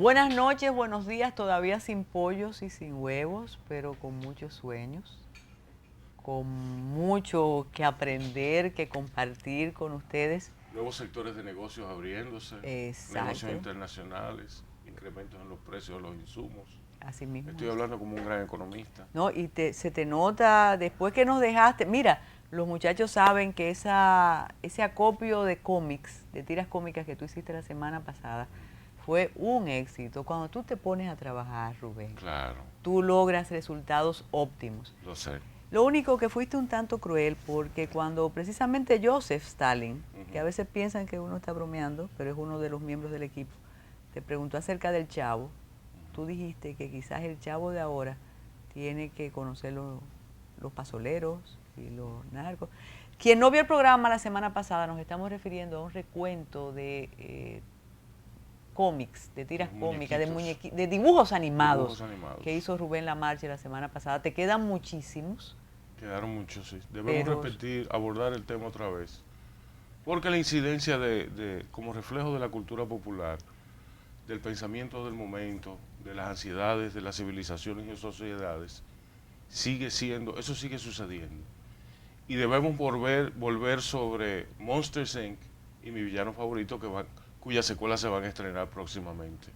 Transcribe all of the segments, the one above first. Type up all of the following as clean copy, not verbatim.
Buenas noches, buenos días, todavía sin pollos y sin huevos, pero con muchos sueños, con mucho que aprender, que compartir con ustedes. Nuevos sectores de negocios abriéndose, negocios Exacto, internacionales, incrementos en los precios de los insumos. así mismo Estoy es. hablando como un gran economista. ¿No? Y se te nota después que nos dejaste. Mira, los muchachos saben que ese acopio de cómics, de tiras cómicas que tú hiciste la semana pasada, fue un éxito. Cuando tú te pones a trabajar, Rubén, Claro, tú logras resultados óptimos. lo sé. Lo único que fuiste un tanto cruel porque cuando precisamente Joseph Stalin, que a Ujú. veces piensan que uno está bromeando, pero es uno de los miembros del equipo, te preguntó acerca del Chavo, tú dijiste que quizás el Chavo de ahora tiene que conocer los pasoleros y los narcos. Quien no vio el programa la semana pasada, nos estamos refiriendo a un recuento de cómics, de tiras Los cómicas, de, muñequitos, de dibujos animados dibujos que animados. hizo Rubén Lamarche la semana pasada. Te quedan muchísimos, Quedaron muchos, sí. Debemos pero repetir, abordar el tema otra vez. Porque la incidencia como reflejo de la cultura popular, del pensamiento del momento, de las ansiedades de las civilizaciones y sociedades, sigue siendo, eso sigue sucediendo. Y debemos volver sobre Monsters Inc. y mi villano favorito, cuyas secuelas se van a estrenar próximamente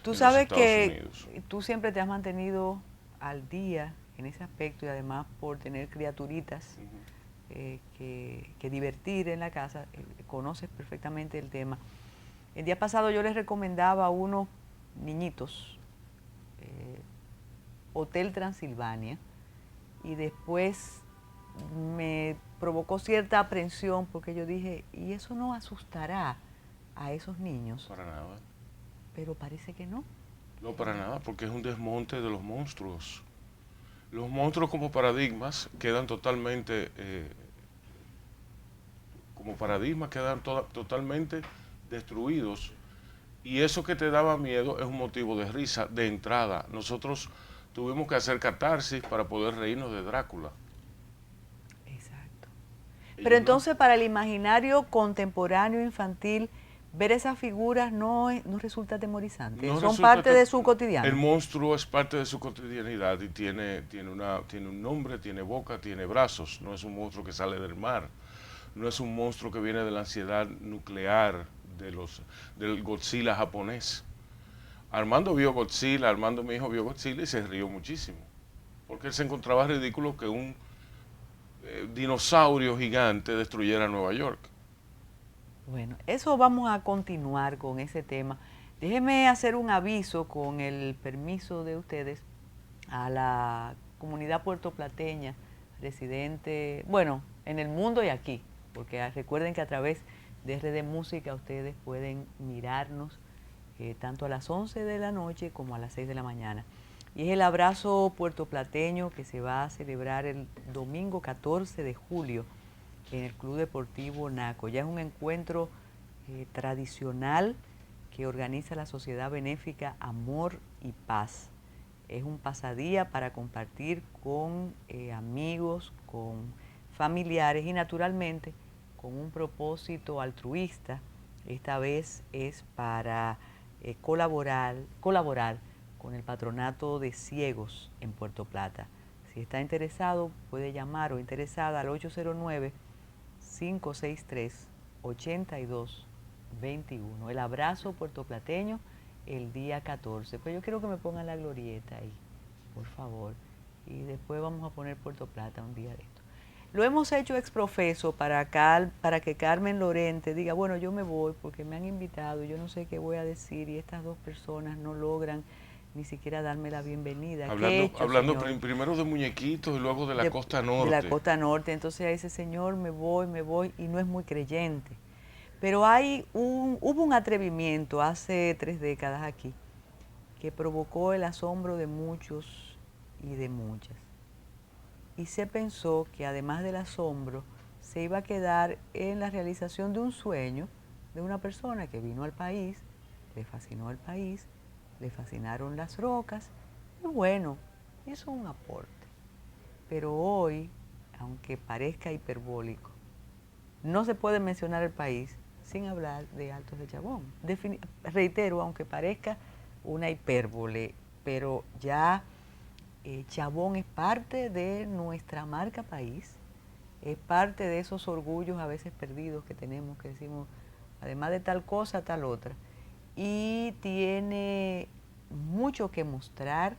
tú en los sabes Estados que Unidos. tú siempre te has mantenido al día en ese aspecto y además por tener criaturitas Ujú. que divertir en la casa, conoces perfectamente el tema. El día pasado yo les recomendaba a unos niñitos eh, Hotel Transilvania y después me provocó cierta aprensión porque yo dije, ¿y eso no asustará a esos niños? Para nada. Pero parece que no. No, para nada, porque es un desmonte de los monstruos. Los monstruos como paradigmas quedan totalmente, totalmente destruidos. Y eso que te daba miedo es un motivo de risa de entrada. Nosotros tuvimos que hacer catarsis para poder reírnos de Drácula. Exacto. Pero Ellos no. entonces para el imaginario contemporáneo infantil, ver esas figuras no resulta atemorizante, No son resulta parte que de su el cotidiano. monstruo es parte de su cotidianidad y tiene un nombre, tiene boca, tiene brazos. No es un monstruo que sale del mar. No es un monstruo que viene de la ansiedad nuclear del Godzilla japonés. Armando vio Godzilla, Armando mi hijo vio Godzilla y se rió muchísimo. Porque él se encontraba ridículo que un dinosaurio gigante destruyera Nueva York. Bueno, eso vamos a continuar con ese tema. Déjeme hacer un aviso con el permiso de ustedes a la comunidad puertoplateña, residente, bueno, en el mundo y aquí, porque recuerden que a través de RD Música ustedes pueden mirarnos tanto a las 11 de la noche como a las 6 de la mañana. Y es el abrazo puertoplateño que se va a celebrar el domingo 14 de julio en el Club Deportivo Naco. Ya es un encuentro tradicional que organiza la Sociedad Benéfica Amor y Paz. Es un pasadía para compartir con amigos, con familiares y naturalmente con un propósito altruista. Esta vez es para colaborar con el Patronato de Ciegos en Puerto Plata. Si está interesado, puede llamar o interesada al 809-563-8221. El abrazo puertoplateño el día 14. Pero yo quiero que me pongan la glorieta ahí, por favor. Y después vamos a poner Puerto Plata un día de esto. Lo hemos hecho exprofeso para que Carmen Lorente diga, bueno, yo me voy porque me han invitado, yo no sé qué voy a decir y estas dos personas no logran ni siquiera darme la bienvenida. ¿Qué he hecho, Hablando señor? primero de muñequitos y luego de la de, costa de la norte. costa norte. Entonces ese señor, me voy, y no es muy creyente. Pero hubo un atrevimiento hace 3 décadas aquí que provocó el asombro de muchos y de muchas. Y se pensó que además del asombro, se iba a quedar en la realización de un sueño de una persona que vino al país, le fascinó el país, le fascinaron las rocas, y bueno, hizo un aporte. Pero hoy, aunque parezca hiperbólico, no se puede mencionar el país sin hablar de Altos de Chabón. Reitero, aunque parezca una hipérbole, pero ya Chabón es parte de nuestra marca país, es parte de esos orgullos a veces perdidos que tenemos, que decimos, además de tal cosa, tal otra. Y tiene mucho que mostrar,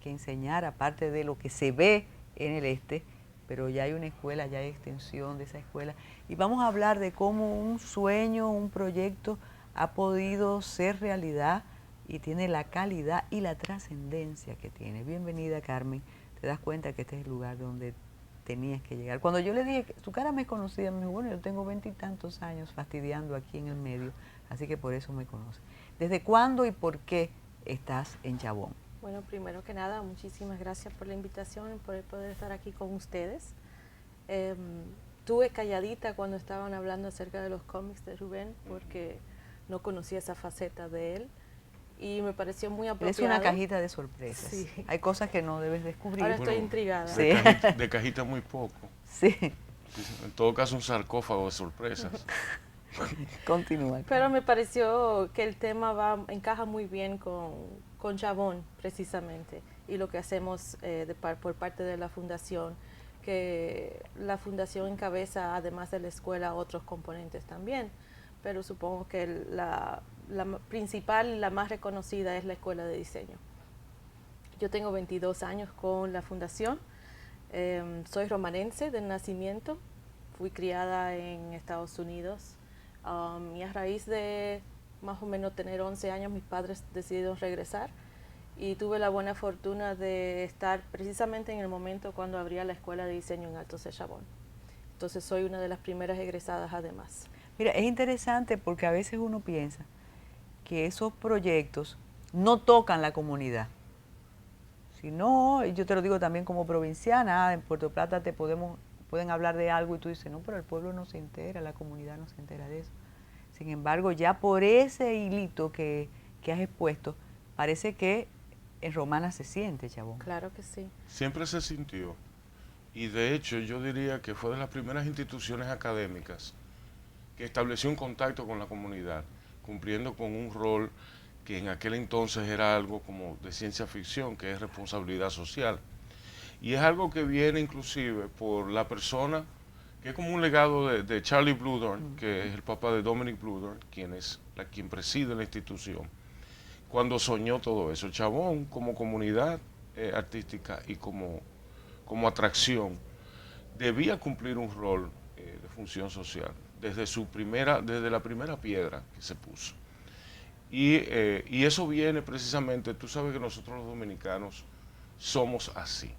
que enseñar, aparte de lo que se ve en el este, pero ya hay una escuela, ya hay extensión de esa escuela. Y vamos a hablar de cómo un sueño, un proyecto ha podido ser realidad y tiene la calidad y la trascendencia que tiene. Bienvenida, Carmen. Te das cuenta que este es el lugar donde tenías que llegar. Cuando yo le dije, tu cara me conocía, me dijo, bueno, yo tengo 20 y tantos años fastidiando aquí en el medio, así que por eso me conoce. ¿Desde cuándo y por qué estás en Chabón? Bueno, primero que nada, muchísimas gracias por la invitación y por poder estar aquí con ustedes. Estuve calladita cuando estaban hablando acerca de los cómics de Rubén, porque no conocía esa faceta de él y me pareció muy apropiado. Es una cajita de sorpresas. Sí. Hay cosas que no debes descubrir. Ahora estoy intrigada. Sí. De cajita muy poco. Sí. En todo caso, un sarcófago de sorpresas. Continúa. Pero me pareció que el tema encaja muy bien con Chabón, precisamente, y lo que hacemos por parte de la fundación, que la fundación encabeza, además de la escuela, otros componentes también, pero supongo que la principal y la más reconocida es la escuela de diseño. Yo tengo 22 años con la fundación, soy romanense de nacimiento, fui criada en Estados Unidos. Y a raíz de más o menos tener 11 años, mis padres decidieron regresar y tuve la buena fortuna de estar precisamente en el momento cuando abría la escuela de diseño en Altos de Chabón. Entonces soy una de las primeras egresadas además. Mira, es interesante porque a veces uno piensa que esos proyectos no tocan la comunidad. Si no, yo te lo digo también como provinciana, en Puerto Plata pueden hablar de algo y tú dices, no, pero el pueblo no se entera, la comunidad no se entera de eso. Sin embargo, ya por ese hilito que has expuesto, parece que en Romana se siente, Chabón. Claro que sí. Siempre se sintió. Y de hecho, yo diría que fue de las primeras instituciones académicas que estableció un contacto con la comunidad, cumpliendo con un rol que en aquel entonces era algo como de ciencia ficción, que es responsabilidad social. Y es algo que viene inclusive por la persona, que es como un legado de Charlie Bluedorn, que es el papá de Dominic Bluedorn, quien preside la institución, cuando soñó todo eso. Chabón, como comunidad artística y como atracción, debía cumplir un rol de función social desde la primera piedra que se puso. Y eso viene precisamente, tú sabes que nosotros los dominicanos somos así.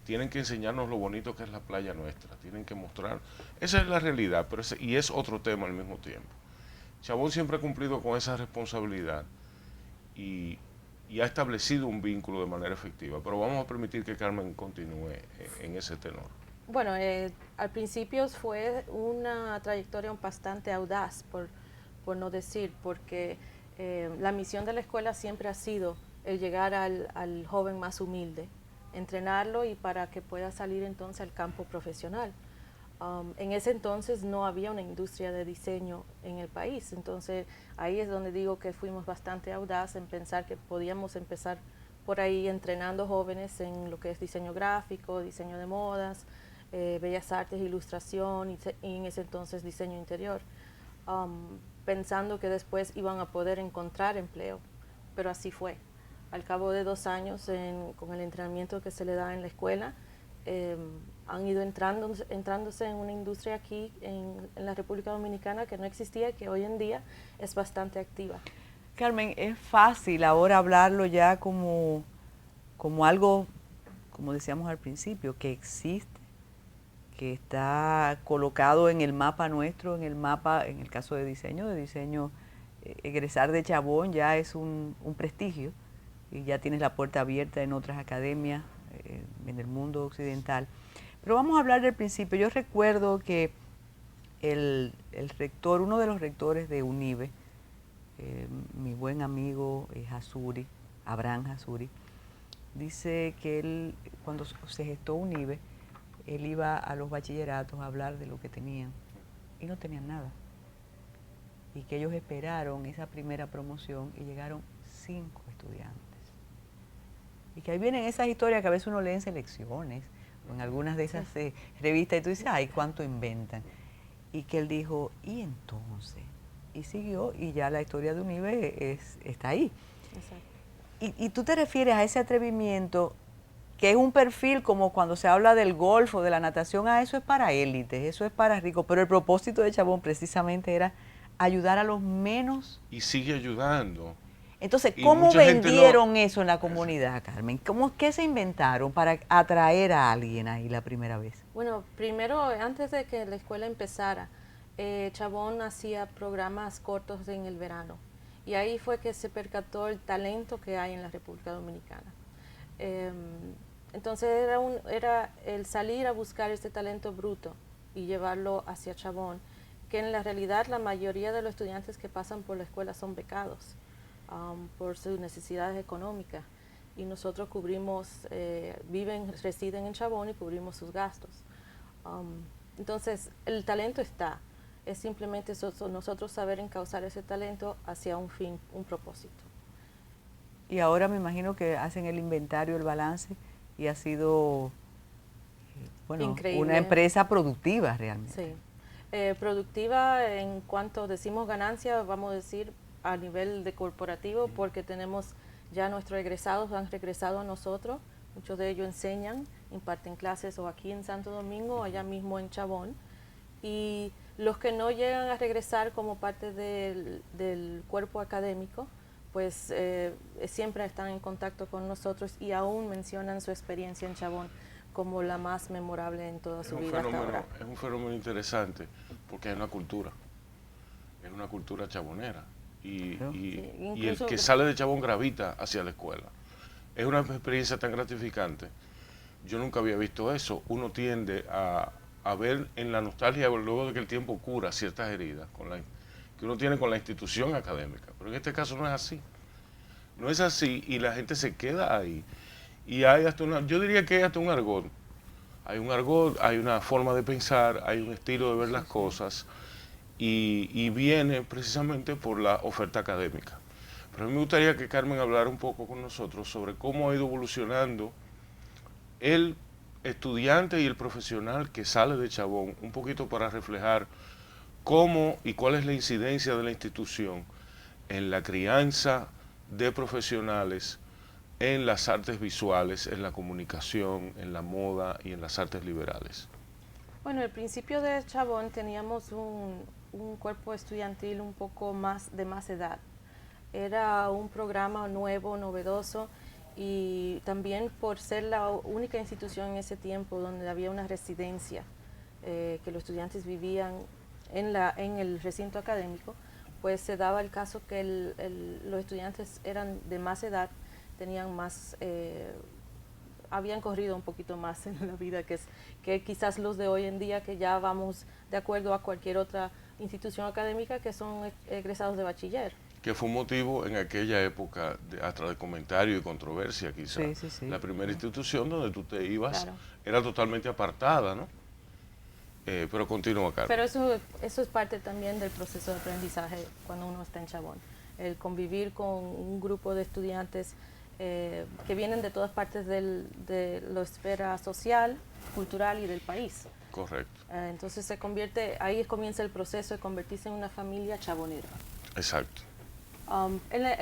Tienen que enseñarnos lo bonito que es la playa nuestra, tienen que mostrar, esa es la realidad, y es otro tema al mismo tiempo. Chabón siempre ha cumplido con esa responsabilidad y ha establecido un vínculo de manera efectiva, pero vamos a permitir que Carmen continúe en ese tenor. Bueno, al principio fue una trayectoria bastante audaz, por no decir, porque la misión de la escuela siempre ha sido el llegar al joven más humilde, entrenarlo y para que pueda salir entonces al campo profesional. En ese entonces no había una industria de diseño en el país, entonces ahí es donde digo que fuimos bastante audaces en pensar que podíamos empezar por ahí entrenando jóvenes en lo que es diseño gráfico, diseño de modas, bellas artes, ilustración y en ese entonces diseño interior, pensando que después iban a poder encontrar empleo, pero así fue. Al cabo de 2 años, con el entrenamiento que se le da en la escuela, han ido entrándose en una industria aquí en la República Dominicana que no existía, que hoy en día es bastante activa. Carmen, es fácil ahora hablarlo ya como algo, como decíamos al principio, que existe, que está colocado en el mapa nuestro, en el caso de diseño, egresar de Chabón ya es un prestigio y ya tienes la puerta abierta en otras academias en el mundo occidental. Pero vamos a hablar del principio. Yo recuerdo que el rector, uno de los rectores de UNIBE, mi buen amigo Hasuri, Abraham Hasuri, dice que él, cuando se gestó UNIBE, él iba a los bachilleratos a hablar de lo que tenían y no tenían nada. Y que ellos esperaron esa primera promoción y llegaron 5 estudiantes. Y que ahí vienen esas historias que a veces uno lee en selecciones o en algunas de esas revistas y tú dices, ay, cuánto inventan. Y que él dijo, y entonces, y siguió, y ya la historia de UNIBE está ahí. Exacto. Y tú te refieres a ese atrevimiento, que es un perfil como cuando se habla del golf o de la natación, eso es para élites, eso es para ricos, pero el propósito de Chabón precisamente era ayudar a los menos. Y sigue ayudando. Entonces, ¿cómo vendieron eso en la comunidad, Carmen? ¿Qué se inventaron para atraer a alguien ahí la primera vez? Bueno, primero, antes de que la escuela empezara, Chabón hacía programas cortos en el verano. Y ahí fue que se percató el talento que hay en la República Dominicana. Entonces era el salir a buscar este talento bruto y llevarlo hacia Chabón, que en la realidad la mayoría de los estudiantes que pasan por la escuela son becados por sus necesidades económicas, y nosotros cubrimos, residen en Chabón y cubrimos sus gastos. Entonces el talento está, es simplemente nosotros saber encauzar ese talento hacia un fin, un propósito. Y ahora me imagino que hacen el inventario, el balance, y ha sido increíble. Una empresa productiva realmente. Sí, productiva en cuanto decimos ganancia, vamos a decir a nivel de corporativo, porque tenemos ya nuestros egresados, han regresado a nosotros, muchos de ellos enseñan, imparten clases o aquí en Santo Domingo, allá mismo en Chabón, y los que no llegan a regresar como parte del cuerpo académico, pues siempre están en contacto con nosotros y aún mencionan su experiencia en Chabón como la más memorable en toda su vida hasta ahora. Es un fenómeno interesante porque es una cultura chabonera. Y el que sale de Chabón gravita hacia la escuela. Es una experiencia tan gratificante. Yo nunca había visto eso. Uno tiende a ver en la nostalgia, luego de que el tiempo cura ciertas heridas que uno tiene con la institución académica. Pero en este caso no es así. No es así y la gente se queda ahí. Y hay hasta yo diría que hay hasta un argot. Hay un argot, hay una forma de pensar, hay un estilo de ver las cosas. Y viene precisamente por la oferta académica. Pero a mí me gustaría que Carmen hablara un poco con nosotros sobre cómo ha ido evolucionando el estudiante y el profesional que sale de Chabón, un poquito para reflejar cómo y cuál es la incidencia de la institución en la crianza de profesionales en las artes visuales, en la comunicación, en la moda y en las artes liberales. Bueno, al principio de Chabón teníamos un cuerpo estudiantil un poco de más edad. Era un programa nuevo, novedoso, y también por ser la única institución en ese tiempo donde había una residencia, que los estudiantes vivían en el recinto académico, pues se daba el caso que los estudiantes eran de más edad, tenían más... habían corrido un poquito más en la vida que quizás los de hoy en día, que ya vamos de acuerdo a cualquier otra institución académica, que son egresados de bachiller. Que fue un motivo en aquella época hasta de comentario y controversia quizás. Sí. La primera institución donde tú te ibas era totalmente apartada, ¿no? Pero continúa, Carlos. Pero eso es parte también del proceso de aprendizaje cuando uno está en Chabón. El convivir con un grupo de estudiantes que vienen de todas partes de la esfera social, cultural y del país. Correcto. Entonces ahí comienza el proceso de convertirse en una familia chabonera. Exacto.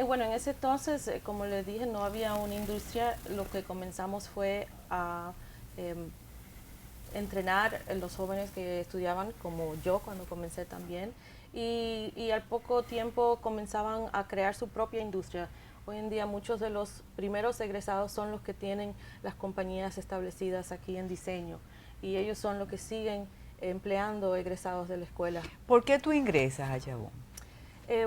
Bueno, en ese entonces, como les dije, no había una industria. Lo que comenzamos fue a entrenar a los jóvenes que estudiaban, como yo cuando comencé también, y al poco tiempo comenzaban a crear su propia industria. Hoy en día muchos de los primeros egresados son los que tienen las compañías establecidas aquí en diseño, y ellos son los que siguen empleando egresados de la escuela. ¿Por qué tú ingresas a Chabón?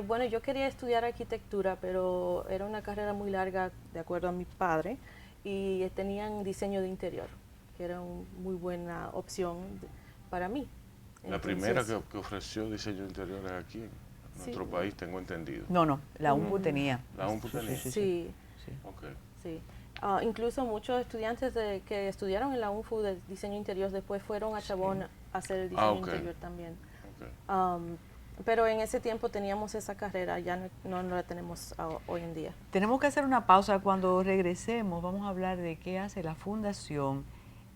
Bueno, yo quería estudiar arquitectura, pero era una carrera muy larga, de acuerdo a mi padre, y tenían diseño de interior, que era una muy buena opción para mí. La primera que ofreció diseño de interiores aquí en nuestro país, tengo entendido. No, la UNPU tenía. ¿La UNPU tenía? Sí. Okay. Sí. Incluso muchos estudiantes que estudiaron en la UNFU de diseño interior después fueron a Chabón a hacer el diseño interior también. Okay. pero en ese tiempo teníamos esa carrera, ya no la tenemos hoy en día. Tenemos que hacer una pausa. Cuando regresemos vamos a hablar de qué hace la fundación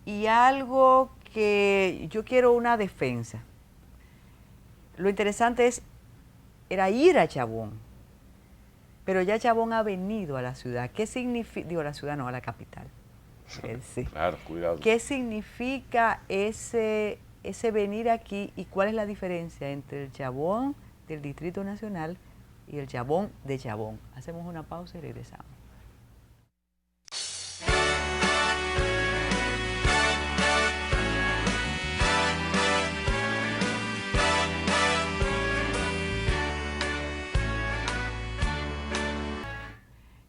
y algo que yo quiero una defensa. Lo interesante era ir a Chabón, pero ya Chabón ha venido a la ciudad. ¿Qué significa? Digo, a la ciudad no, a la capital. Sí. Claro, cuidado. ¿Qué significa ese venir aquí y cuál es la diferencia entre el Chabón del Distrito Nacional y el Chabón de Chabón? Hacemos una pausa y regresamos.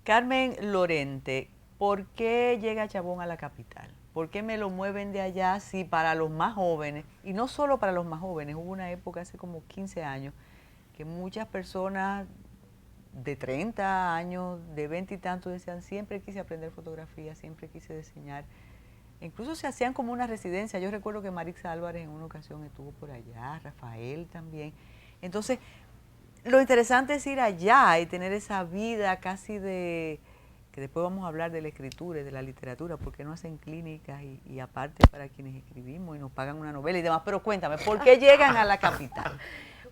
Carmen Lorente, ¿por qué llega Chabón a la capital? ¿Por qué me lo mueven de allá si para los más jóvenes, y no solo para los más jóvenes, hubo una época hace como 15 años que muchas personas de 30 años, de 20 y tantos decían, siempre quise aprender fotografía, siempre quise diseñar. Incluso se hacían como una residencia. Yo recuerdo que Marix Álvarez en una ocasión estuvo por allá, Rafael también. Entonces, lo interesante es ir allá y tener esa vida casi de, que después vamos a hablar de la escritura y de la literatura, porque no hacen clínicas y aparte para quienes escribimos y nos pagan una novela y demás. Pero cuéntame, ¿por qué llegan a la capital?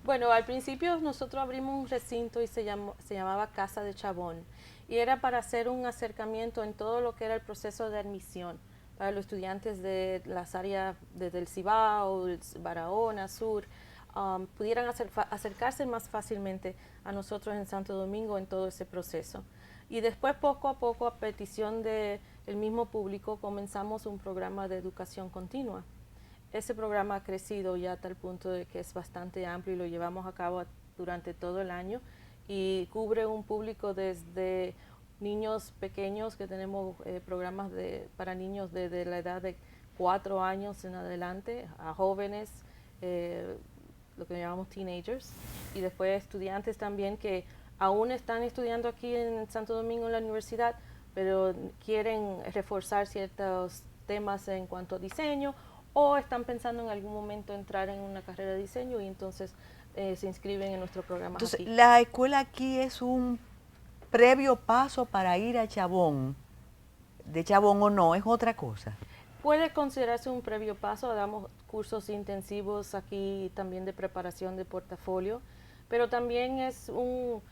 Bueno, al principio nosotros abrimos un recinto y se llamaba Casa de Chabón, y era para hacer un acercamiento en todo lo que era el proceso de admisión para los estudiantes de las áreas desde el Cibao, Barahona, Sur, pudieran acercarse más fácilmente a nosotros en Santo Domingo en todo ese proceso. Y después, poco a poco, a petición del mismo público, comenzamos un programa de educación continua. Ese programa ha crecido ya a tal punto de que es bastante amplio y lo llevamos a cabo durante todo el año y cubre un público desde niños pequeños, que tenemos programas para niños desde la edad de 4 años en adelante, a jóvenes, lo que llamamos teenagers, y después estudiantes también que aún están estudiando aquí en Santo Domingo en la universidad, pero quieren reforzar ciertos temas en cuanto a diseño, o están pensando en algún momento entrar en una carrera de diseño y entonces se inscriben en nuestro programa. Entonces, aquí. la escuela aquí es un previo paso para ir a Chabón. De Chabón o no, es otra cosa. Puede considerarse un previo paso, damos cursos intensivos aquí también de preparación de portafolio, pero también es un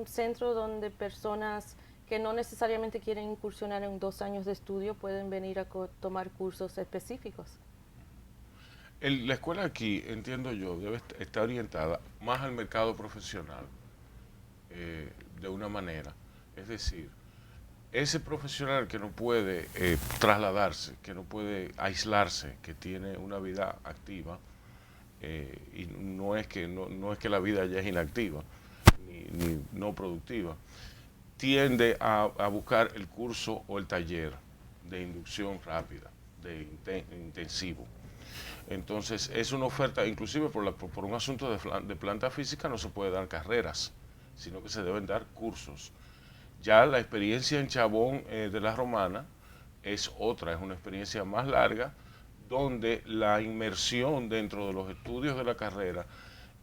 centro donde personas que no necesariamente quieren incursionar en 2 años de estudio pueden venir a tomar cursos específicos. La escuela aquí, entiendo yo, debe estar orientada más al mercado profesional, de una manera. Es decir, ese profesional que no puede trasladarse, que no puede aislarse, que tiene una vida activa, y no es que la vida ya es inactiva, ni no productiva, tiende a buscar el curso o el taller de inducción rápida, de intensivo. Entonces es una oferta, inclusive por un asunto de planta física no se puede dar carreras, sino que se deben dar cursos. Ya la experiencia en Chabón de la Romana es otra, es una experiencia más larga, donde la inmersión dentro de los estudios de la carrera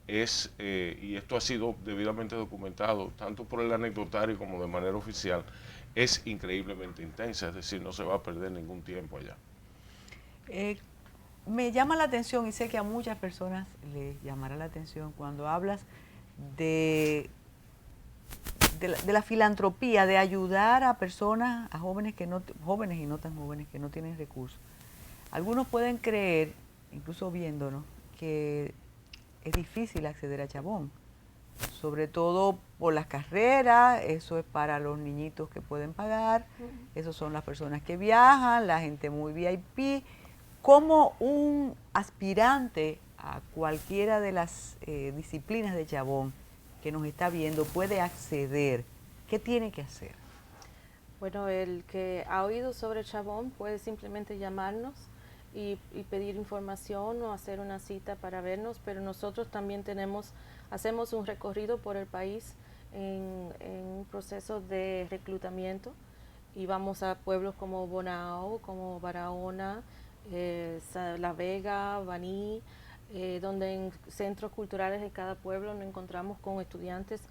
es, y esto ha sido debidamente documentado, tanto por el anecdotario como de manera oficial, es increíblemente intensa, es decir, no se va a perder ningún tiempo allá. Me llama la atención, y sé que a muchas personas les llamará la atención cuando hablas de la filantropía, de ayudar a personas, a jóvenes jóvenes y no tan jóvenes, que no tienen recursos. Algunos pueden creer, incluso viéndonos, que es difícil acceder a Chabón, sobre todo por las carreras. Eso es para los niñitos que pueden pagar, esos son las personas que viajan, la gente muy VIP. ¿Cómo un aspirante a cualquiera de las disciplinas de Chabón que nos está viendo puede acceder? ¿Qué tiene que hacer? Bueno, el que ha oído sobre Chabón puede simplemente llamarnos y pedir información o hacer una cita para vernos, pero nosotros también hacemos un recorrido por el país en un proceso de reclutamiento, y vamos a pueblos como Bonao, como Barahona, La Vega, Baní, donde en centros culturales de cada pueblo nos encontramos con estudiantes,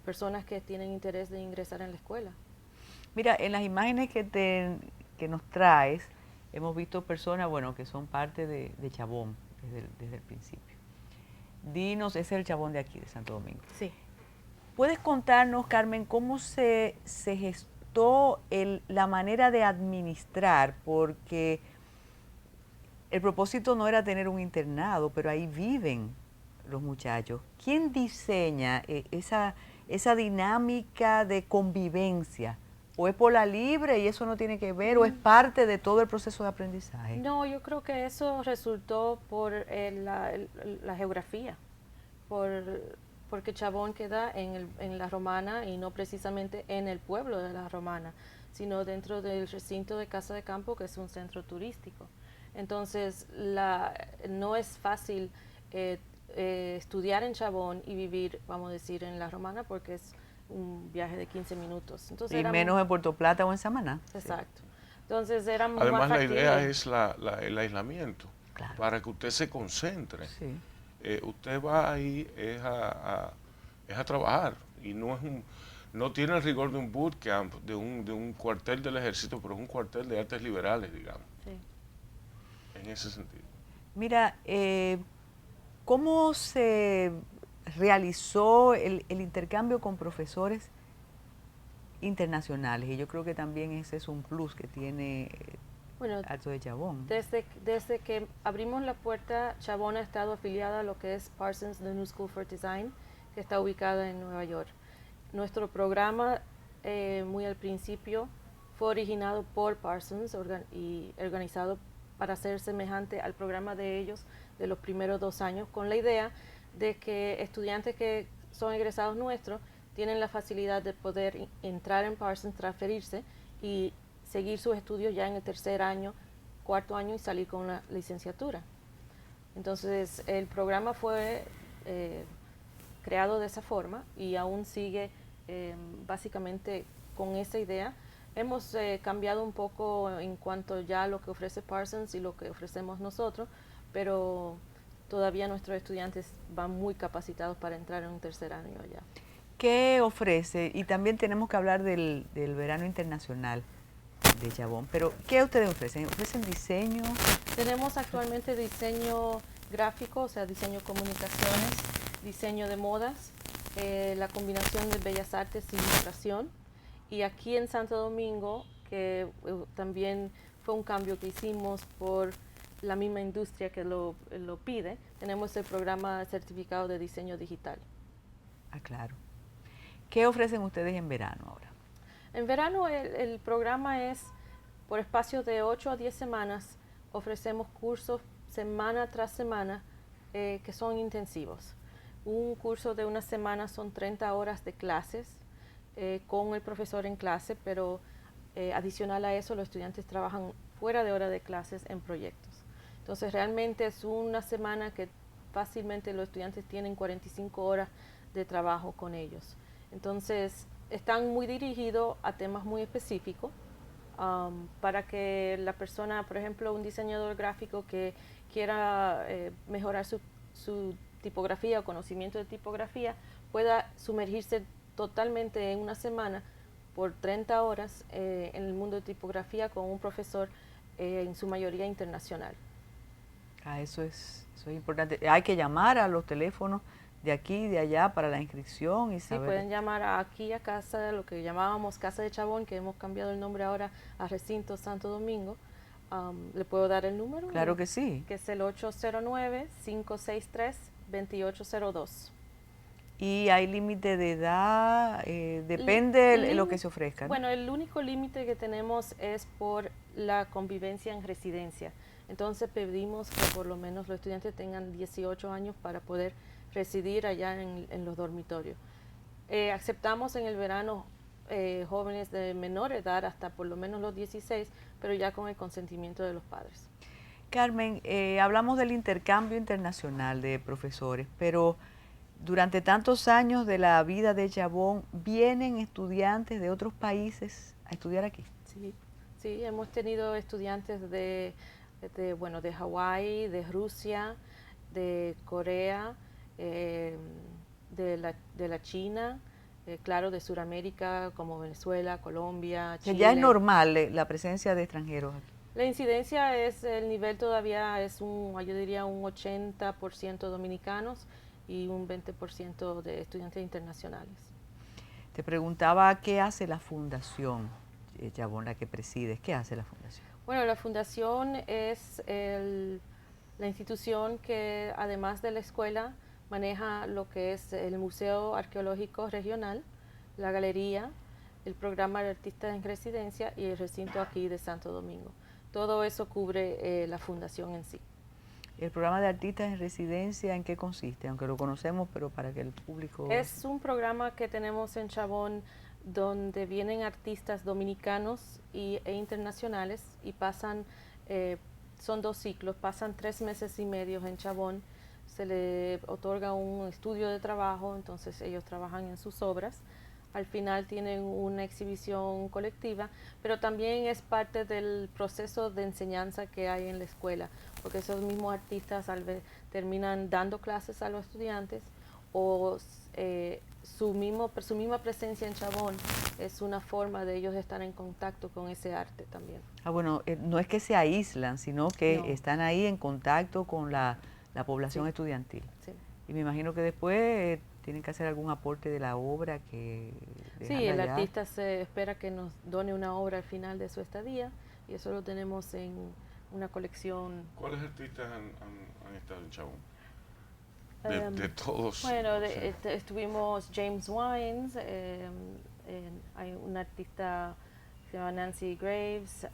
personas que tienen interés de ingresar en la escuela. Mira, en las imágenes que nos traes, hemos visto personas, bueno, que son parte de Chabón desde el principio. Dinos, ese es el Chabón de aquí, de Santo Domingo. Sí. ¿Puedes contarnos, Carmen, cómo se gestó la manera de administrar? Porque el propósito no era tener un internado, pero ahí viven los muchachos. ¿Quién diseña esa dinámica de convivencia? ¿O es por la libre y eso no tiene que ver? ¿O es parte de todo el proceso de aprendizaje? No, yo creo que eso resultó por la geografía, porque Chabón queda en La Romana y no precisamente en el pueblo de La Romana, sino dentro del recinto de Casa de Campo, que es un centro turístico. Entonces, no es fácil estudiar en Chabón y vivir, vamos a decir, en La Romana, porque es un viaje de 15 minutos. Entonces, y menos en Puerto Plata o en Samaná. Exacto. Entonces era muy Además, más la factible. idea es el aislamiento, Claro. para que usted se concentre. Sí. Usted va ahí es a trabajar y no tiene el rigor de un bootcamp, de un cuartel del ejército, pero es un cuartel de artes liberales, digamos, Sí. en ese sentido. Mira, ¿cómo se realizó el intercambio con profesores internacionales? Y yo creo que también ese es un plus que tiene Bueno, Alto de Chabón. desde que abrimos la puerta, Chabón ha estado afiliada a lo que es Parsons, The New School for Design, que está ubicada en Nueva York. Nuestro programa, muy al principio, fue originado por Parsons y organizado para ser semejante al programa de ellos de los primeros 2 años, con la idea de que estudiantes que son egresados nuestros tienen la facilidad de poder entrar en Parsons, transferirse y seguir sus estudios ya en el 3er año, 4º año y salir con una licenciatura. Entonces el programa fue creado de esa forma y aún sigue básicamente con esa idea. Hemos cambiado un poco en cuanto ya a lo que ofrece Parsons y lo que ofrecemos nosotros, pero todavía nuestros estudiantes van muy capacitados para entrar en un 3er año allá. ¿Qué ofrece? Y también tenemos que hablar del verano internacional de Chabón, pero ¿qué ustedes ofrecen? ¿Ofrecen diseño? Tenemos actualmente diseño gráfico, o sea, diseño comunicaciones, diseño de modas, la combinación de bellas artes y ilustración. Y aquí en Santo Domingo, que también fue un cambio que hicimos por la misma industria que lo pide, tenemos el programa certificado de diseño digital. Ah, claro. ¿Qué ofrecen ustedes en verano ahora? En verano el programa es por espacios de 8 a 10 semanas, ofrecemos cursos semana tras semana que son intensivos. Un curso de una semana son 30 horas de clases con el profesor en clase, pero adicional a eso los estudiantes trabajan fuera de hora de clases en proyectos. Entonces realmente es una semana que fácilmente los estudiantes tienen 45 horas de trabajo con ellos. Entonces están muy dirigidos a temas muy específicos para que la persona, por ejemplo, un diseñador gráfico que quiera mejorar su tipografía o conocimiento de tipografía, pueda sumergirse totalmente en una semana por 30 horas en el mundo de tipografía con un profesor en su mayoría internacional. Ah, eso es importante. Hay que llamar a los teléfonos de aquí y de allá para la inscripción y saber. Sí, pueden llamar aquí a casa, lo que llamábamos Casa de Chabón, que hemos cambiado el nombre ahora a Recinto Santo Domingo. ¿Le puedo dar el número? Claro que sí. Que es el 809-563-2802. ¿Y hay límite de edad? ¿Depende de lo que se ofrezca? ¿no? Bueno, el único límite que tenemos es por la convivencia en residencia. Entonces pedimos que por lo menos los estudiantes tengan 18 años para poder residir allá en los dormitorios. Aceptamos en el verano jóvenes de menor edad hasta por lo menos los 16, pero ya con el consentimiento de los padres. Carmen, hablamos del intercambio internacional de profesores, pero durante tantos años de la vida de Chabón, ¿vienen estudiantes de otros países a estudiar aquí? Sí, sí, hemos tenido estudiantes de Hawái, de Rusia, de Corea, de la China, claro, de Sudamérica como Venezuela, Colombia, Que Chile. ya es normal la presencia de extranjeros aquí. La incidencia el nivel todavía es yo diría un 80% dominicanos y un 20% de estudiantes internacionales. Te preguntaba qué hace la fundación, Chabón, la que presides. ¿Qué hace la fundación? Bueno, la fundación es la institución que además de la escuela maneja lo que es el Museo Arqueológico Regional, la galería, el programa de artistas en residencia y el recinto aquí de Santo Domingo. Todo eso cubre la fundación en sí. ¿El programa de artistas en residencia en qué consiste? Aunque lo conocemos, pero para que el público... Es un programa que tenemos en Chabón donde vienen artistas dominicanos e internacionales y pasan, son 2 ciclos, pasan 3 meses y medio en Chabón, se le otorga un estudio de trabajo, entonces ellos trabajan en sus obras. Al final tienen una exhibición colectiva, pero también es parte del proceso de enseñanza que hay en la escuela, porque esos mismos artistas terminan dando clases a los estudiantes o su misma presencia en Chabón es una forma de ellos estar en contacto con ese arte también. Bueno, no es que se aíslan, sino que No. están ahí en contacto con la población Sí. estudiantil. Sí. Y me imagino que después tienen que hacer algún aporte de la obra que Sí, el artista se espera que nos done una obra al final de su estadía y eso lo tenemos en una colección. ¿Cuáles artistas han estado en Chabón? De todos. Bueno, estuvimos James Wines, hay un artista que se llama Nancy Graves,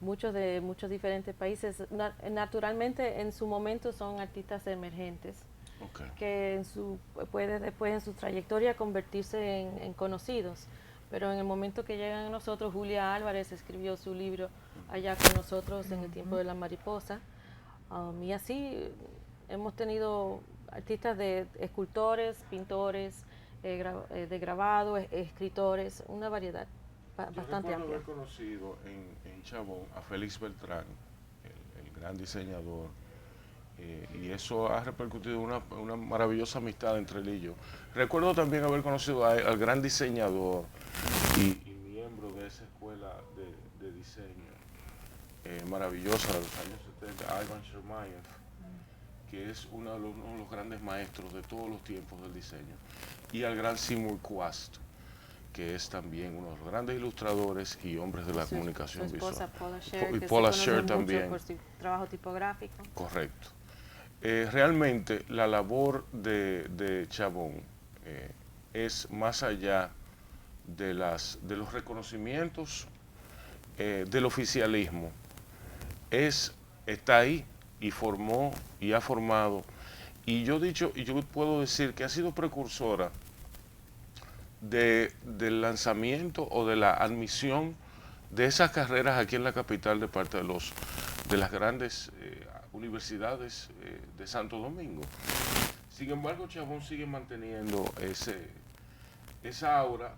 muchos de muchos diferentes países. Naturalmente, en su momento son artistas emergentes, Okay. que puede después en su trayectoria convertirse en conocidos. Pero en el momento que llegan a nosotros, Julia Álvarez escribió su libro allá con nosotros en el tiempo de la mariposa. Y así hemos tenido artistas de escultores, pintores, de grabado, escritores, una variedad bastante amplia. Yo recuerdo haber conocido en Chabón a Félix Beltrán, el gran diseñador, y eso ha repercutido una maravillosa amistad entre él y yo. Recuerdo también haber conocido al gran diseñador y miembro de esa escuela de diseño maravillosa de los años 70, Ivan Shermayev, que es uno de los grandes maestros de todos los tiempos del diseño, y al gran Seymour Quast, que es también uno de los grandes ilustradores y hombres de la comunicación su esposa, visual. Paula Scher, Y que Paula se Scher conoce mucho también. por su trabajo tipográfico. Correcto. Realmente la labor de Chabón es más allá de los reconocimientos del oficialismo. Está ahí y formó y ha formado, y yo puedo decir que ha sido precursora del lanzamiento o de la admisión de esas carreras aquí en la capital de parte de las grandes universidades de Santo Domingo. Sin embargo, Chabón sigue manteniendo esa aura,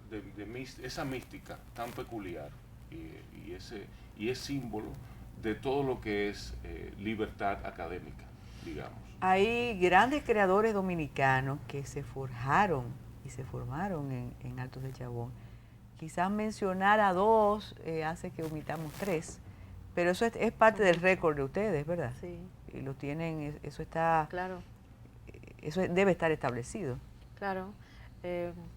esa mística tan peculiar y es símbolo de todo lo que es libertad académica, digamos. Hay grandes creadores dominicanos que se forjaron y se formaron en Altos de Chabón. Quizás mencionar a 2 hace que omitamos 3, pero eso es parte del récord de ustedes, ¿verdad? Sí. Y lo tienen, eso está, Claro. Eso debe estar establecido. Claro.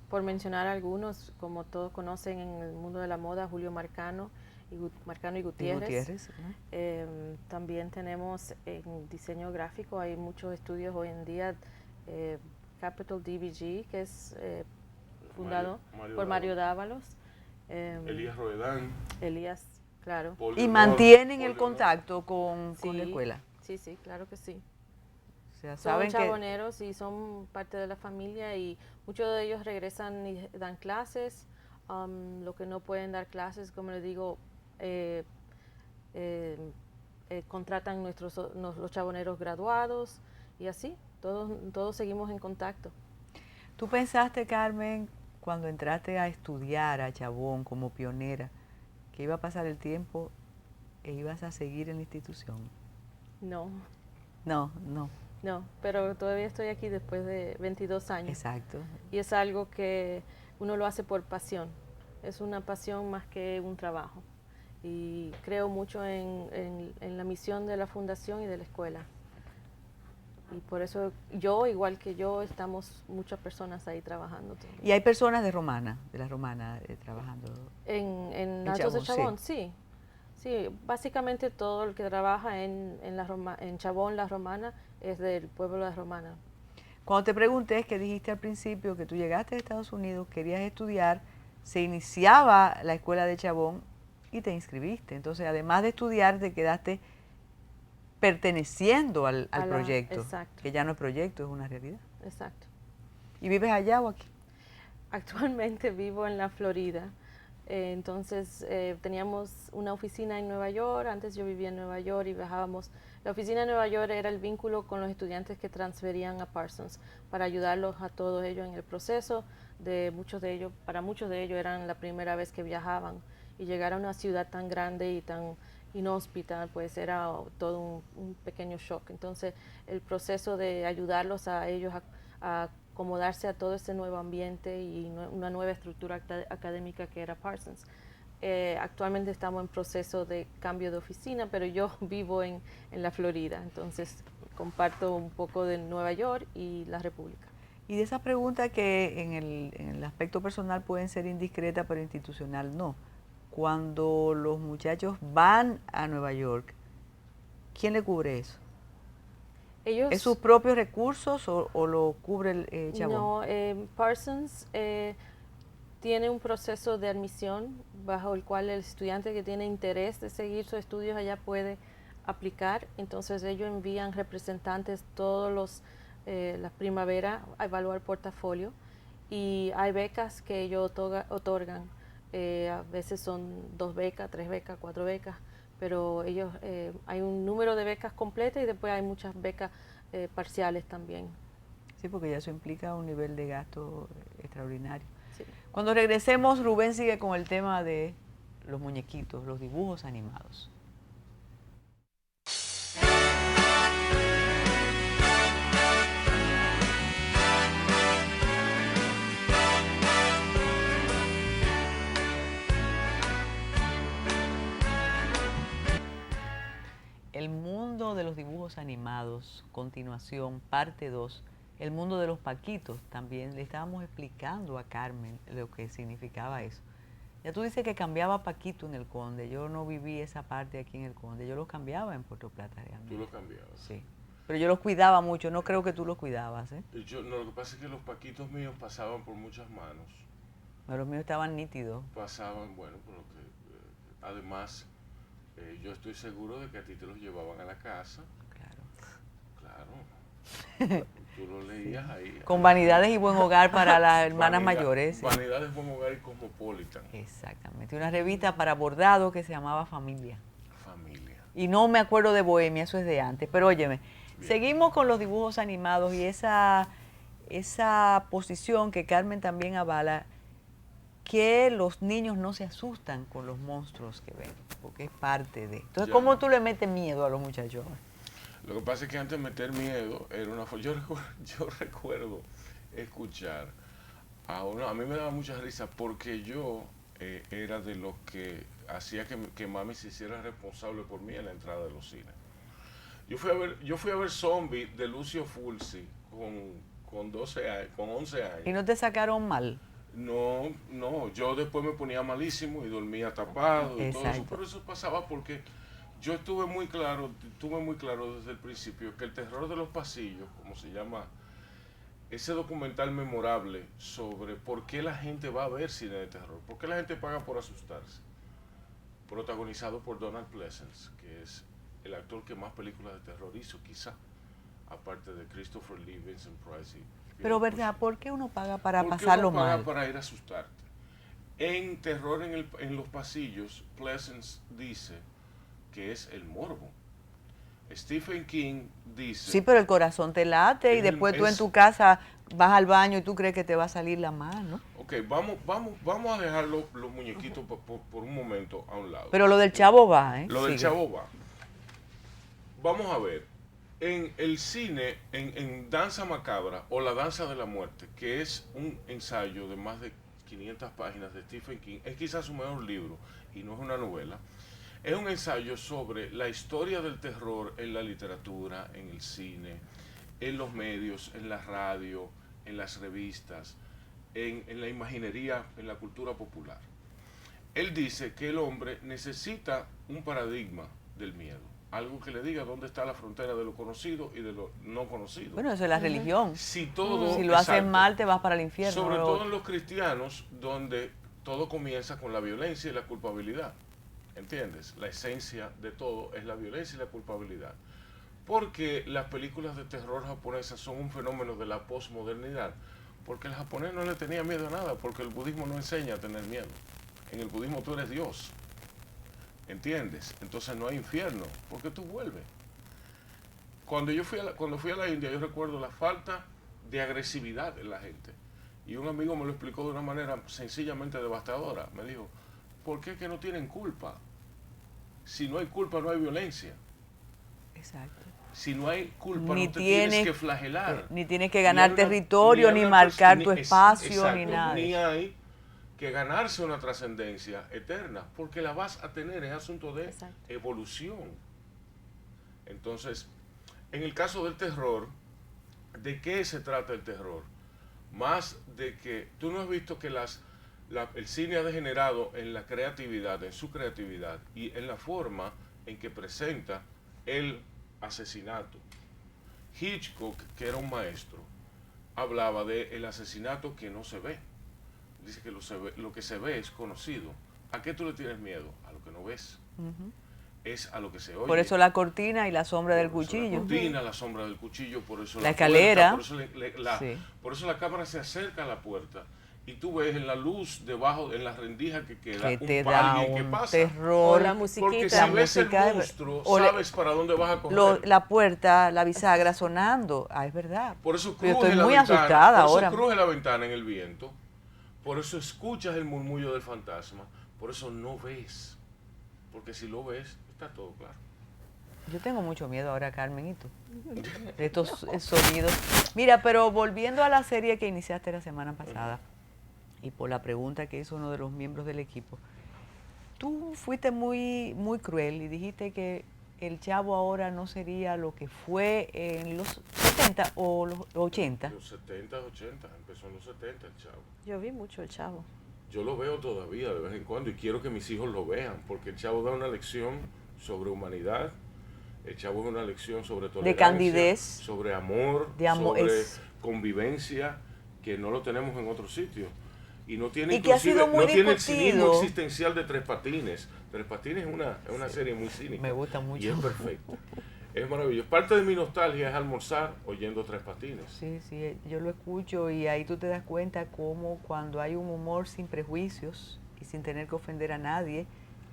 Por mencionar algunos, como todos conocen en el mundo de la moda, Julio Marcano y Gutiérrez. ¿No? También tenemos en diseño gráfico, hay muchos estudios hoy en día, Capital DBG, que es fundado por Mario Dávalos. Elías Roedán. Elías, claro. Y mantienen el contacto con la escuela. Sí, sí, claro que sí. O sea, Son saben chaboneros y son parte de la familia y muchos de ellos regresan y dan clases. Lo que no pueden dar clases, como les digo, contratan los chaboneros graduados y así, todos seguimos en contacto. ¿Tú pensaste, Carmen, cuando entraste a estudiar a Chabón como pionera, que iba a pasar el tiempo e ibas a seguir en la institución? No, No, no, no, pero todavía estoy aquí después de 22 años. exacto. Y es algo que uno lo hace por pasión. Es una pasión más que un trabajo. Y creo mucho en la misión de la fundación y de la escuela. Y por eso yo, igual que yo, estamos muchas personas ahí trabajando también. Y hay personas de la Romana, trabajando. En En Altos de Chabón, Chabón, sí. Sí, básicamente todo el que trabaja en Chabón, la Romana, es del pueblo de la Romana. Cuando te pregunté, es que dijiste al principio que tú llegaste a Estados Unidos, querías estudiar, se iniciaba la escuela de Chabón y te inscribiste. Entonces, además de estudiar, te quedaste perteneciendo al proyecto, Exacto, que ya no es proyecto, es una realidad. exacto. ¿Y vives allá o aquí? Actualmente vivo en la Florida. Entonces teníamos una oficina en Nueva York. Antes yo vivía en Nueva York y viajábamos. La oficina de Nueva York era el vínculo con los estudiantes que transferían a Parsons para ayudarlos a todos ellos en el proceso. Para muchos de ellos eran la primera vez que viajaban, y llegar a una ciudad tan grande y tan inhóspita, pues era todo un pequeño shock. Entonces el proceso de ayudarlos a ellos a acomodarse a todo este nuevo ambiente y una nueva estructura académica que era Parsons. Actualmente estamos en proceso de cambio de oficina, pero yo vivo en la Florida, entonces comparto un poco de Nueva York y la República. Y de esas preguntas que en el aspecto personal pueden ser indiscretas, pero institucional no. Cuando los muchachos van a Nueva York, ¿quién le cubre eso? ¿Es sus propios recursos o lo cubre el Chabón? No, Parsons tiene un proceso de admisión bajo el cual el estudiante que tiene interés de seguir sus estudios allá puede aplicar. Entonces ellos envían representantes todos las primaveras a evaluar portafolio, y hay becas que ellos otorgan. A veces son 2 becas, 3 becas, 4 becas, pero ellos hay un número de becas completas y después hay muchas becas parciales también. Sí, porque ya eso implica un nivel de gasto extraordinario. Sí. Cuando regresemos, Rubén sigue con el tema de los muñequitos, los dibujos animados. El mundo de los dibujos animados, continuación, parte 2, el mundo de los paquitos. También le estábamos explicando a Carmen lo que significaba eso. Ya tú dices que cambiaba paquito en el Conde. Yo no viví esa parte aquí en el Conde. Yo los cambiaba en Puerto Plata realmente. ¿Tú los cambiabas? Sí. Pero yo los cuidaba mucho. No creo que tú los cuidabas, ¿eh? No, lo que pasa es que los paquitos míos pasaban por muchas manos. Pero los míos estaban nítidos. Pasaban, bueno, por lo que además yo estoy seguro de que a ti te los llevaban a la casa. Claro. Tú lo leías ahí. Con Vanidades y Buen Hogar para las hermanas mayores. ¿Sí? Vanidades, Buen Hogar y Cosmopolitan. Exactamente. Una revista para bordado que se llamaba Familia. Familia. Y no me acuerdo de Bohemia, eso es de antes. Pero óyeme, seguimos con los dibujos animados y esa posición que Carmen también avala, que los niños no se asustan con los monstruos que ven, porque es parte de... Entonces, ¿cómo tú le metes miedo a los muchachos? Lo que pasa es que antes de meter miedo era una forma. Yo recuerdo escuchar a uno. A mí me daba mucha risa porque yo era de los que hacía que mami se hiciera responsable por mí en la entrada de los cines. Yo fui a ver Zombie de Lucio Fulci con 11 años. ¿Y no te sacaron mal? No, yo después me ponía malísimo y dormía tapado y todo eso, pero eso pasaba porque yo tuve muy claro desde el principio que el terror de los pasillos, como se llama ese documental memorable sobre por qué la gente va a ver cine de terror, por qué la gente paga por asustarse, protagonizado por Donald Pleasence, que es el actor que más películas de terror hizo, quizá, aparte de Christopher Lee, Vincent Price. Pero verdad, ¿por qué uno paga para pasarlo mal? Para ir a asustarte. En Terror en los pasillos, Pleasence dice que es el morbo. Stephen King dice... Sí, pero el corazón te late y después tú en tu casa vas al baño y tú crees que te va a salir la mano. Ok, vamos a dejar los muñequitos por un momento a un lado. Pero lo del chavo va, ¿eh? Lo del chavo va. vamos a ver, en el cine, en Danza Macabra o La Danza de la Muerte, que es un ensayo de más de 500 páginas de Stephen King, es quizás su mejor libro y no es una novela. Es un ensayo sobre la historia del terror en la literatura, en el cine, en los medios, en la radio, en las revistas, en la imaginería, en la cultura popular. Él dice que el hombre necesita un paradigma del miedo, algo que le diga dónde está la frontera de lo conocido y de lo no conocido. Bueno, eso es la religión. Si todo, si lo haces exacto, mal, te vas para el infierno. sobre todo en los cristianos, donde todo comienza con la violencia y la culpabilidad. ¿Entiendes? La esencia de todo es la violencia y la culpabilidad. Porque las películas de terror japonesas son un fenómeno de la posmodernidad. Porque el japonés no le tenía miedo a nada, porque el budismo no enseña a tener miedo. En el budismo tú eres Dios. ¿Entiendes? Entonces no hay infierno, porque tú vuelves. Cuando fui a la India, yo recuerdo la falta de agresividad en la gente. Y un amigo me lo explicó de una manera sencillamente devastadora. Me dijo, ¿por qué que no tienen culpa? Si no hay culpa, no hay violencia. Exacto. Si no hay culpa, Ni no te tienes que flagelar. Ni tienes que ganar Ni territorio, ni marcar tu espacio, exacto, ni nada. Ni hay que ganarse una trascendencia eterna, porque la vas a tener, es asunto de evolución. Entonces, en el caso del terror, ¿de qué se trata el terror? Más de que tú no has visto que el cine ha degenerado en la creatividad, en su creatividad y en la forma en que presenta el asesinato. Hitchcock, que era un maestro, hablaba del asesinato que no se ve. Dice que lo que se ve es conocido. ¿A qué tú le tienes miedo? A lo que no ves. Es a lo que se oye. Por eso la cortina y la sombra del cuchillo. La cortina, la sombra del cuchillo, por eso la escalera. Puerta, por eso la cámara se acerca a la puerta y tú ves en la luz debajo, en la rendija que queda, que te da alguien que un pasa. terror. O la musiquita. Porque si la ves el música, monstruo, sabes para dónde vas a coger. La puerta, la bisagra sonando. Ah, es verdad. Por eso yo cruje estoy la muy ventana, asustada por ahora. eso cruje la ventana en el viento. Por eso escuchas el murmullo del fantasma. Por eso no ves. Porque si lo ves, está todo claro. Yo tengo mucho miedo ahora, Carmen, ¿y tú? De estos sonidos. Mira, pero volviendo a la serie que iniciaste la semana pasada, y por la pregunta que hizo uno de los miembros del equipo, tú fuiste muy, muy cruel y dijiste que el Chavo ahora no sería lo que fue en los 70 o los 80. Los 70, 80, empezó en los 70 el Chavo. Yo vi mucho el Chavo. Yo lo veo todavía de vez en cuando y quiero que mis hijos lo vean, porque el Chavo da una lección sobre humanidad, el Chavo es una lección sobre tolerancia, de candidez, sobre amor, sobre convivencia, que no lo tenemos en otros sitios. Y no tiene, que ha sido muy no tiene el discutido. cinismo existencial de Tres Patines. Tres Patines es una serie muy cínica. Me gusta mucho. Y es perfecta. Es maravilloso. Parte de mi nostalgia es almorzar oyendo Tres Patines. Sí, sí, yo lo escucho y ahí tú te das cuenta cómo cuando hay un humor sin prejuicios y sin tener que ofender a nadie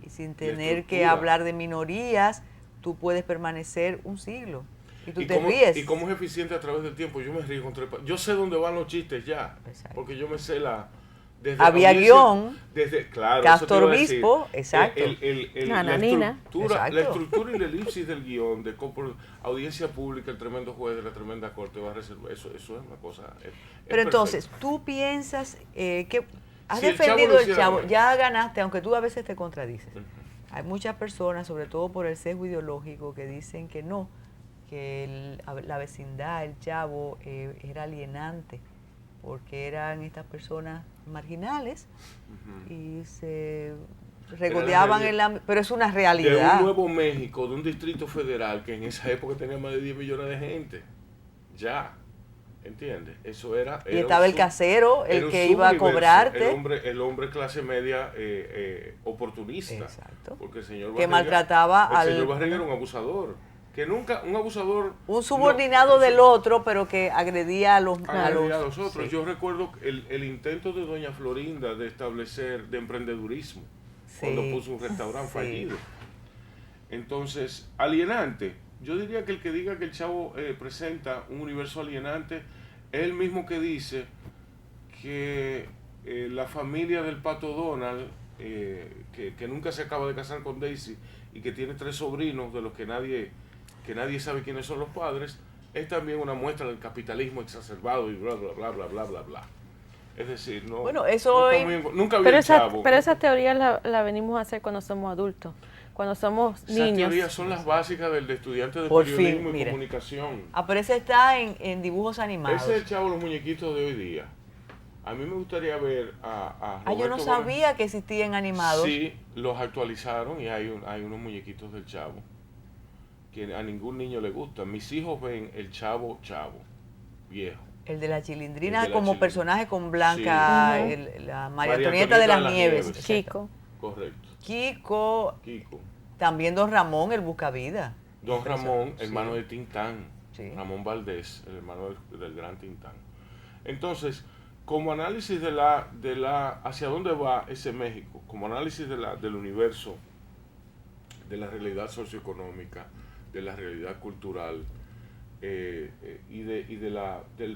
y sin tener que hablar de minorías, tú puedes permanecer un siglo y tú te ríes. Y cómo es eficiente a través del tiempo. Yo me río con Tres Patines. Yo sé dónde van los chistes ya. Exacto. Porque yo me sé la... Había guión, claro, Castor Obispo, exacto. La estructura y la elipsis del guión, de audiencia pública, el tremendo juez de la tremenda corte va a reservar, eso es una cosa. Pero entonces, tú piensas que has si defendido el Chavo, Chavo, ya ganaste, aunque tú a veces te contradices. Hay muchas personas, sobre todo por el sesgo ideológico, que dicen que no, que la vecindad, el Chavo, era alienante, porque eran estas personas marginales y se regodeaban pero es una realidad. De un Nuevo México, de un distrito federal que en esa época tenía más de 10 millones de gente. Ya, ¿entiendes? Eso era... Y estaba el casero, el que iba a cobrarte. El hombre clase media oportunista. Exacto. Porque el señor que maltrataba al... El señor Barriga era un abusador. Que nunca, un abusador... Un subordinado del otro, pero que agredía a los otros. Sí. Yo recuerdo el intento de doña Florinda de establecer, de emprendedurismo, cuando puso un restaurante fallido. Entonces, alienante. Yo diría que el que diga que el Chavo presenta un universo alienante, es el mismo que dice que la familia del Pato Donald, que nunca se acaba de casar con Daisy, y que tiene 3 sobrinos de los que nadie... que nadie sabe quiénes son los padres, es también una muestra del capitalismo exacerbado y bla, bla, bla, bla, bla, bla, bla. Es decir, no, Bueno, eso nunca vi Pero el Chavo. pero esa teoría la venimos a hacer cuando somos adultos, cuando somos Esas niños. teorías son las básicas del estudiante de Por periodismo fin, y mire. comunicación. Pero ese está en dibujos animados. Ese es el Chavo, los muñequitos de hoy día. A mí me gustaría ver a Roberto Yo no sabía que existían animados. Sí, los actualizaron y hay unos muñequitos del Chavo que a ningún niño le gustan. Mis hijos ven el Chavo viejo. El de la Chilindrina El de la como Chilindrina. personaje con Blanca, Sí. la María María Antonieta de las las Nieves. Nieves. Kiko. Correcto. Kiko, Kiko. también Don Ramón, el Buscavida. Don Ramón, Sí. hermano de Tintán. Sí. Ramón Valdés, el hermano del gran Tintán. Entonces, como análisis de la hacia dónde va ese México, como análisis del universo, de la realidad socioeconómica, de la realidad cultural del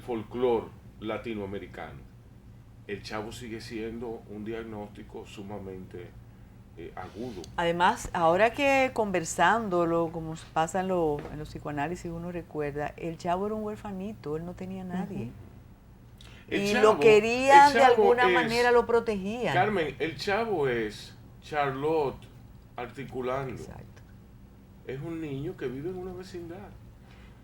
folclore latinoamericano, el Chavo sigue siendo un diagnóstico sumamente agudo. Además, ahora que conversándolo, como pasa en los psicoanálisis, uno recuerda, el Chavo era un huerfanito, él no tenía nadie. Y lo querían, de alguna manera lo protegían. Carmen, el Chavo es Charlotte articulando. Exacto. Es un niño que vive en una vecindad.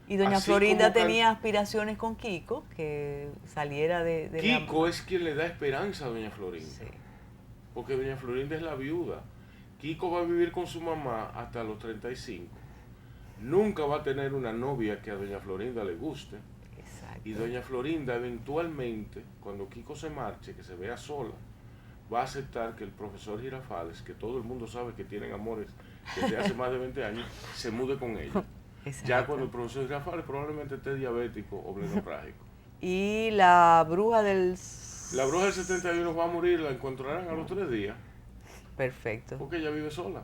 Y doña Así Florinda como tenía aspiraciones con Kiko, que saliera de Kiko es quien le da esperanza a doña Florinda. Sí. Porque doña Florinda es la viuda. Kiko va a vivir con su mamá hasta los 35. Nunca va a tener una novia que a doña Florinda le guste. Exacto. Y doña Florinda eventualmente, cuando Kiko se marche, que se vea sola, va a aceptar que el profesor Girafales, que todo el mundo sabe que tienen amores desde hace más de 20 años, se mude con ella. Exacto. Ya cuando el profesor Girafales probablemente esté diabético o plenoprágico. Y la bruja del... La bruja del 71 va a morir, la encontrarán a los 3 días, Perfecto. porque ella vive sola.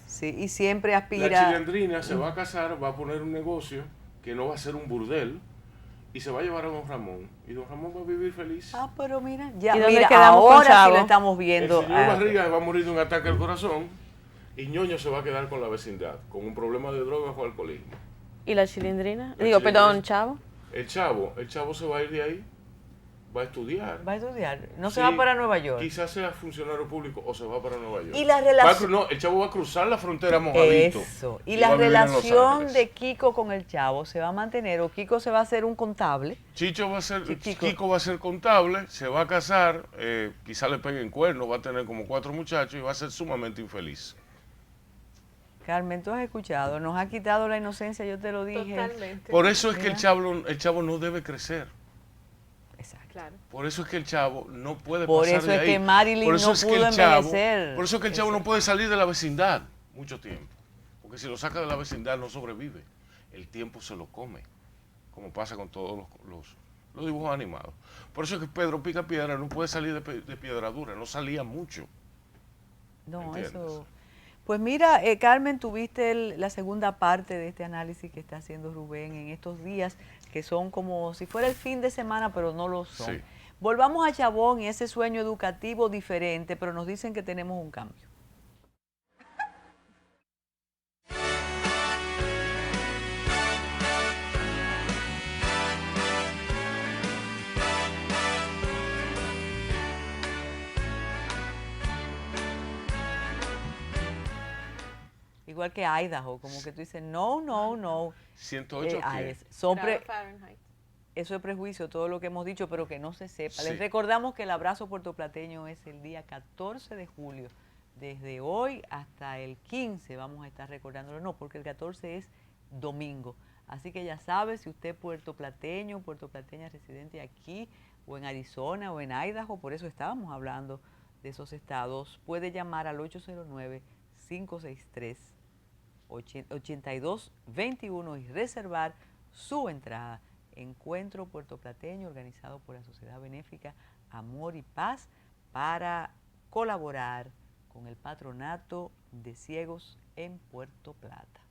Sí, y siempre La aspira... Chilindrina se va a casar, va a poner un negocio que no va a ser un burdel, y se va a llevar a don Ramón, y don Ramón va a vivir feliz. Pero mira, ya, ¿Y dónde mira, quedamos con ahora sí Chavo? lo estamos viendo. El señor Barriga va a morir de un ataque al corazón, y Ñoño se va a quedar con la vecindad, con un problema de drogas o alcoholismo. ¿Y la Chilindrina? La Digo, Chilindrina. perdón, Chavo. El Chavo se va a ir de ahí, va a estudiar. Va a estudiar, no Sí, se va para Nueva York. Quizás sea funcionario público o se va para Nueva York. Y la relación... No, el Chavo va a cruzar la frontera mojadito. Eso. Y va la a vivir en Los relación Ángeles. de Kiko con el Chavo se va a mantener, o Kiko se va a hacer un contable. Chicho va a ser, Chiquico. Kiko va a ser contable, se va a casar, quizá le peguen cuernos, va a tener como 4 muchachos y va a ser sumamente infeliz. Carmen, tú has escuchado, nos ha quitado la inocencia, yo te lo dije. Totalmente. Por eso es que Mira. el chavo no debe crecer. Exacto. Claro. Por eso es que el Chavo no puede Por pasar eso de es ahí. que Marilyn Por eso no es que pudo el Chavo, envejecer. por eso es que el Chavo no puede salir de la vecindad mucho tiempo. Porque si lo saca de la vecindad no sobrevive. El tiempo se lo come, como pasa con todos los dibujos animados. Por eso es que Pedro Picapiedra no puede salir de Piedradura, no salía mucho. No, ¿Entiendes? eso... Pues mira, Carmen, tuviste la segunda parte de este análisis que está haciendo Rubén en estos días, que son como si fuera el fin de semana, pero no lo son. Sí. Volvamos a Chabón y ese sueño educativo diferente, pero nos dicen que tenemos un cambio. Igual que Idaho, como que tú dices, no, no, no. 108 ¿qué? Grado Fahrenheit. Eso es prejuicio, todo lo que hemos dicho, pero que no se sepa. Sí. Les recordamos que el abrazo puertoplateño es el día 14 de julio. Desde hoy hasta el 15 vamos a estar recordándolo. No, porque el 14 es domingo. Así que ya sabe, si usted es puertoplateño, puertoplateña residente aquí, o en Arizona, o en Idaho, por eso estábamos hablando de esos estados, puede llamar al 809-563-8221 y reservar su entrada. Encuentro puertoplateño organizado por la Sociedad Benéfica Amor y Paz para colaborar con el Patronato de Ciegos en Puerto Plata.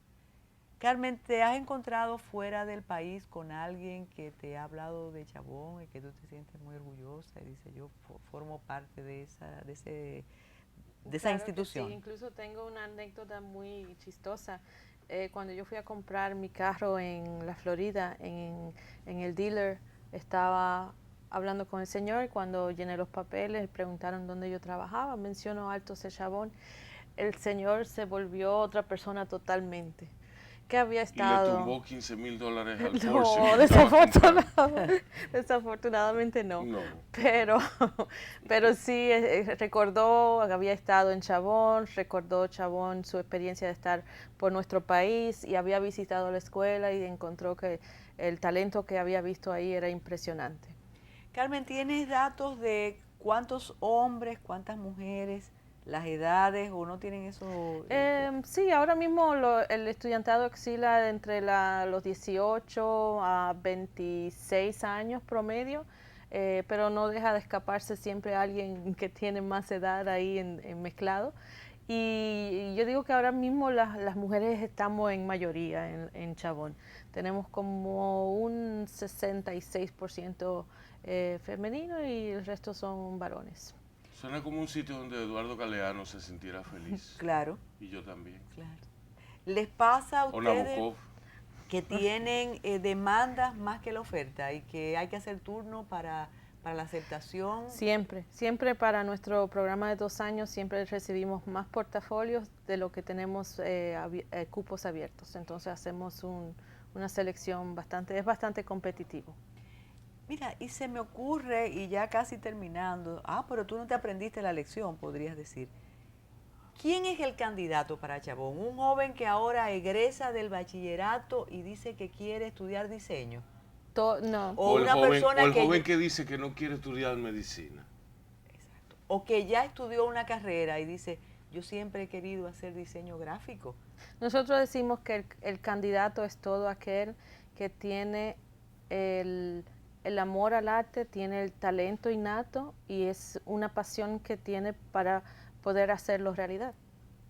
Carmen, ¿te has encontrado fuera del país con alguien que te ha hablado de Chabón y que tú te sientes muy orgullosa y dice yo formo parte de esa Claro que institución? sí, incluso tengo una anécdota muy chistosa. Cuando yo fui a comprar mi carro en la Florida, en el dealer, estaba hablando con el señor y cuando llené los papeles, preguntaron dónde yo trabajaba, menciono Altos de Chabón. El señor se volvió otra persona totalmente. Que había estado... Y le tumbó $15,000 al Porsche. No, desafortunadamente no. No. Pero sí recordó, había estado en Chabón, recordó Chabón su experiencia de estar por nuestro país y había visitado la escuela y encontró que el talento que había visto ahí era impresionante. Carmen, ¿tienes datos de cuántos hombres, cuántas mujeres, las edades o no tienen eso? Sí, ahora mismo el estudiantado oscila entre los 18 a 26 años promedio, pero no deja de escaparse siempre alguien que tiene más edad ahí en mezclado. Y yo digo que ahora mismo las mujeres estamos en mayoría en Chabón. Tenemos como un 66% femenino y el resto son varones. Suena como un sitio donde Eduardo Galeano se sintiera feliz. Claro. Y yo también. Claro. ¿Les pasa a O ustedes Nabokov. que tienen demandas más que la oferta y que hay que hacer turno para la aceptación? Siempre para nuestro programa de 2 años siempre recibimos más portafolios de lo que tenemos cupos abiertos. Entonces hacemos una selección es bastante competitivo. Mira, y se me ocurre, y ya casi terminando, pero tú no te aprendiste la lección, podrías decir. ¿Quién es el candidato para Chabón? ¿Un joven que ahora egresa del bachillerato y dice que quiere estudiar diseño? No. O el joven que dice que no quiere estudiar medicina. Exacto. O que ya estudió una carrera y dice, yo siempre he querido hacer diseño gráfico. Nosotros decimos que el candidato es todo aquel que tiene el amor al arte, tiene el talento innato y es una pasión que tiene para poder hacerlo realidad.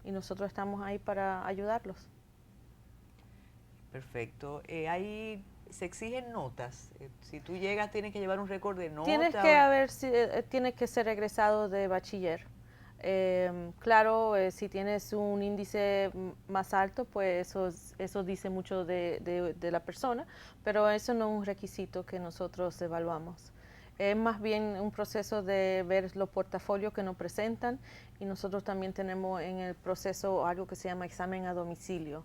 Y nosotros estamos ahí para ayudarlos. Perfecto. Ahí se exigen notas. Si tú llegas, tienes que llevar un récord de notas. Tienes que ser egresado de bachiller. Claro, si tienes un índice más alto, pues eso dice mucho de la persona, pero eso no es un requisito que nosotros evaluamos. Es más bien un proceso de ver los portafolios que nos presentan y nosotros también tenemos en el proceso algo que se llama examen a domicilio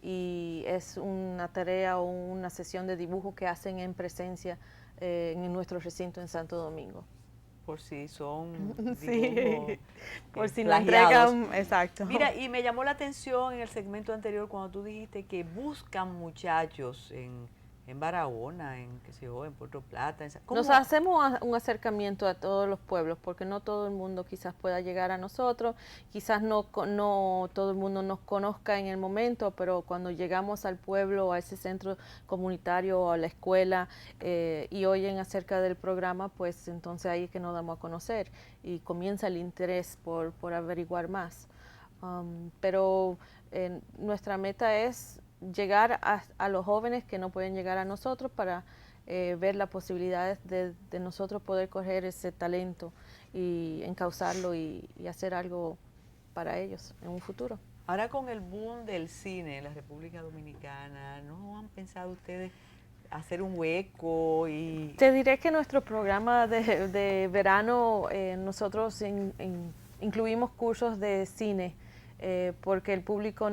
y es una tarea o una sesión de dibujo que hacen en presencia en nuestro recinto en Santo Domingo. Por si son sí, por si no plagiados. entregan, exacto. Mira, y me llamó la atención en el segmento anterior cuando tú dijiste que buscan muchachos en Barahona, en qué sé yo, en Puerto Plata. Nos hacemos un acercamiento a todos los pueblos porque no todo el mundo quizás pueda llegar a nosotros, quizás no todo el mundo nos conozca en el momento, pero cuando llegamos al pueblo, a ese centro comunitario o a la escuela y oyen acerca del programa, pues entonces ahí es que nos damos a conocer y comienza el interés por averiguar más. Pero nuestra meta es llegar a los jóvenes que no pueden llegar a nosotros para ver las posibilidades de nosotros poder coger ese talento y encauzarlo y hacer algo para ellos en un futuro. Ahora con el boom del cine en la República Dominicana, ¿no han pensado ustedes hacer un hueco? Te diré que nuestro programa de verano nosotros incluimos cursos de cine. Porque el público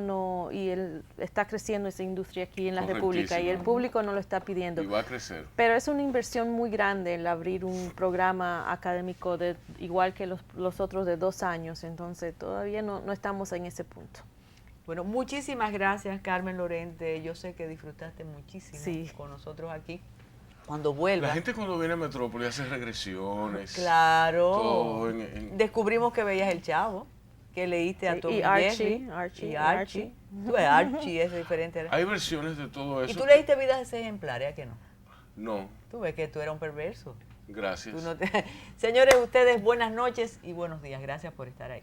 está creciendo esa industria aquí en la República y el público no lo está pidiendo. Y va a crecer. Pero es una inversión muy grande el abrir un programa académico igual que los otros de 2 años, entonces todavía no estamos en ese punto. Bueno, muchísimas gracias, Carmen Lorente. Yo sé que disfrutaste muchísimo con nosotros aquí. Cuando vuelva. La gente cuando viene a Metrópolis hace regresiones. Claro. Todo Descubrimos que veías El Chavo. Que leíste a Tom y Archie. Archie es diferente. Hay versiones de todo eso. ¿Y tú leíste Vidas Ejemplares, a qué no? No. Tú ves que tú eras un perverso. Gracias. Señores, ustedes buenas noches y buenos días. Gracias por estar ahí.